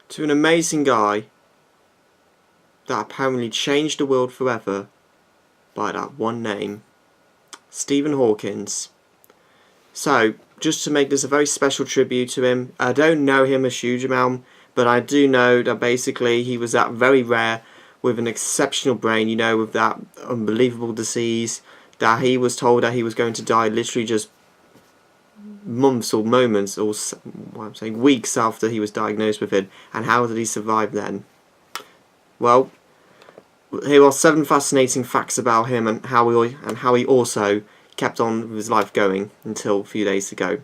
to an amazing guy that apparently changed the world forever by that one name, Stephen Hawking. So, just to make this a very special tribute to him, I don't know him a huge amount, but I do know that basically he was that very rare with an exceptional brain, you know, with that unbelievable disease, that he was told that he was going to die literally just months or moments or weeks after he was diagnosed with it. And how did he survive then? Well, here are 7 fascinating facts about him and how he also kept on with his life going until a few days ago.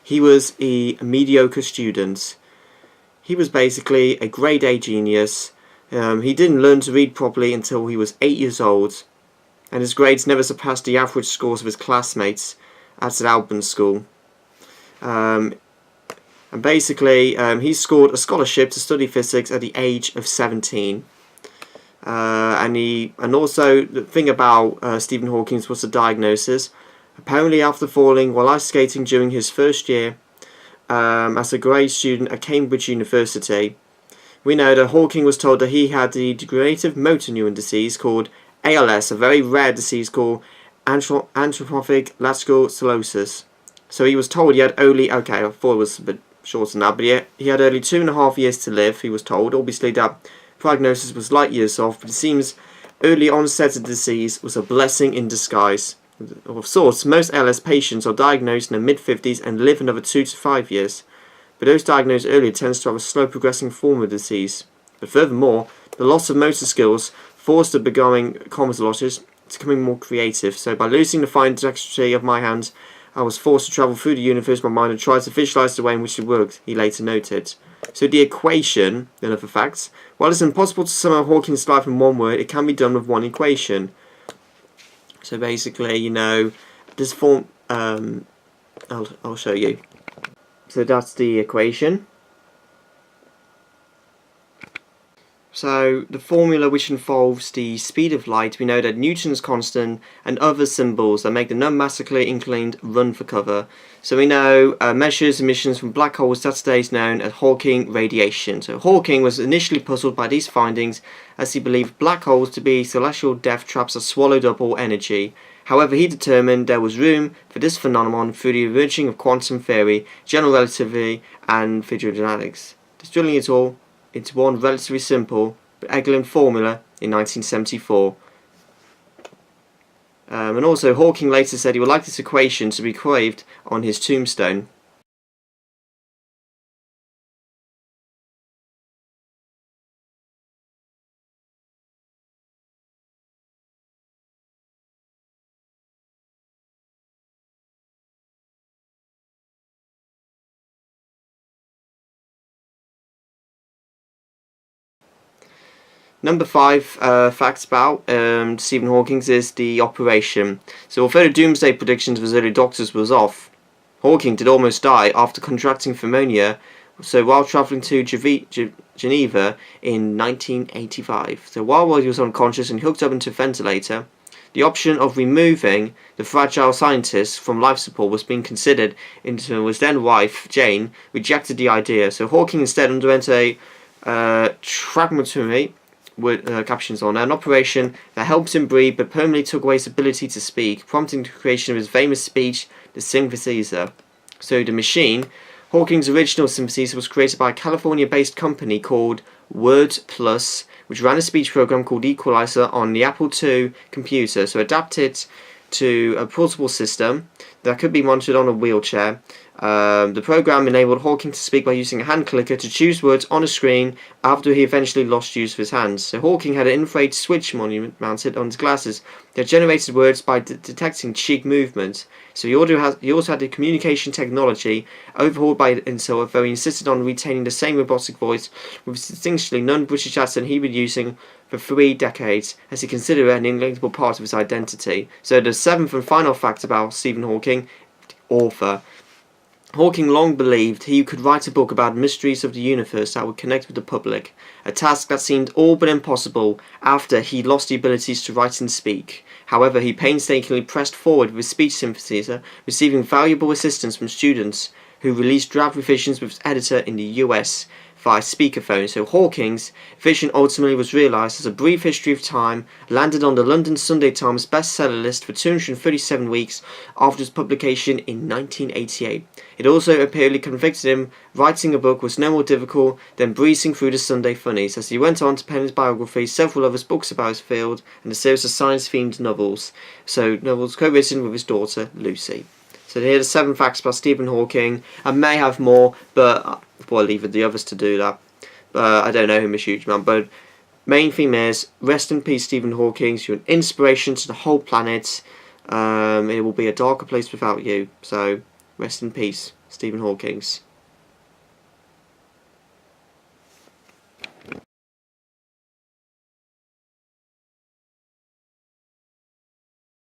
He was a mediocre student. He was basically a grade A genius. He didn't learn to read properly until he was 8 years old, and his grades never surpassed the average scores of his classmates at Albans School. And basically, he scored a scholarship to study physics at the age of 17. And also the thing about Stephen Hawking was the diagnosis. Apparently, after falling while ice skating during his first year as a grade student at Cambridge University, we know that Hawking was told that he had the degenerative motor neuron disease called ALS, a very rare disease called atrophic lateral sclerosis. So he was told he had only, okay, I thought it was a bit shorter than that, but he had only 2.5 years to live, he was told. Obviously that prognosis was light years off, but it seems early onset of the disease was a blessing in disguise. Of sorts, most ALS patients are diagnosed in their mid-50s and live another 2 to 5 years, but those diagnosed earlier tends to have a slow progressing form of disease. But furthermore, the loss of motor skills forced the becoming comatologist to becoming more creative. So by losing the fine dexterity of my hands, I was forced to travel through the universe with my mind and try to visualize the way in which it worked, he later noted. So the equation, in other facts, while it's impossible to sum up Hawking's life in one word, it can be done with one equation. So basically, you know, this form, I'll show you. So that's the equation. So the formula which involves the speed of light, we know that Newton's constant and other symbols that make the non-massively inclined run for cover. So we know measures emissions from black holes, that today is known as Hawking radiation. So Hawking was initially puzzled by these findings as he believed black holes to be celestial death traps that swallowed up all energy. However, he determined there was room for this phenomenon through the emerging of quantum theory, general relativity and hydrodynamics. Distilling it all into one relatively simple but excellent formula in 1974. And also Hawking later said he would like this equation to be engraved on his tombstone. Number 5 facts about Stephen Hawking is the operation. So although the doomsday predictions of his early doctors was off, Hawking did almost die after contracting pneumonia, so while travelling to Geneva in 1985. So while he was unconscious and hooked up into a ventilator, the option of removing the fragile scientist from life support was being considered, until his then wife, Jane, rejected the idea. So Hawking instead underwent a tracheotomy, with captions on, an operation that helped him breathe but permanently took away his ability to speak, prompting the creation of his famous speech, the synthesizer. So the machine, Hawking's original synthesizer, was created by a California-based company called Word Plus, which ran a speech program called Equalizer on the Apple II computer, so adapted to a portable system that could be monitored on a wheelchair. The program enabled Hawking to speak by using a hand clicker to choose words on a screen after he eventually lost use of his hands. So Hawking had an infrared switch mounted on his glasses that generated words by detecting cheek movement. So he also had the communication technology overhauled by Intel, although he insisted on retaining the same robotic voice with a distinctly non-British accent he'd been using for 3 decades, as he considered it an inalienable part of his identity. So the 7th and final fact about Stephen Hawking, author. Hawking long believed he could write a book about mysteries of the universe that would connect with the public, a task that seemed all but impossible after he lost the abilities to write and speak. However, he painstakingly pressed forward with his speech synthesizer, receiving valuable assistance from students who released draft revisions with his editor in the US, via speakerphone. So Hawking's vision ultimately was realised as A Brief History of Time landed on the London Sunday Times bestseller list for 237 weeks after its publication in 1988. It also apparently convicted him writing a book was no more difficult than breezing through the Sunday funnies, as he went on to pen his biography, several of his books about his field, and a series of science-themed novels. So novels co-written with his daughter Lucy. So here are the 7 facts about Stephen Hawking. I may have more, but I'll leave the others to do that. I don't know him a huge amount, but main theme is rest in peace, Stephen Hawking. You're an inspiration to the whole planet. It will be a darker place without you. So rest in peace, Stephen Hawking.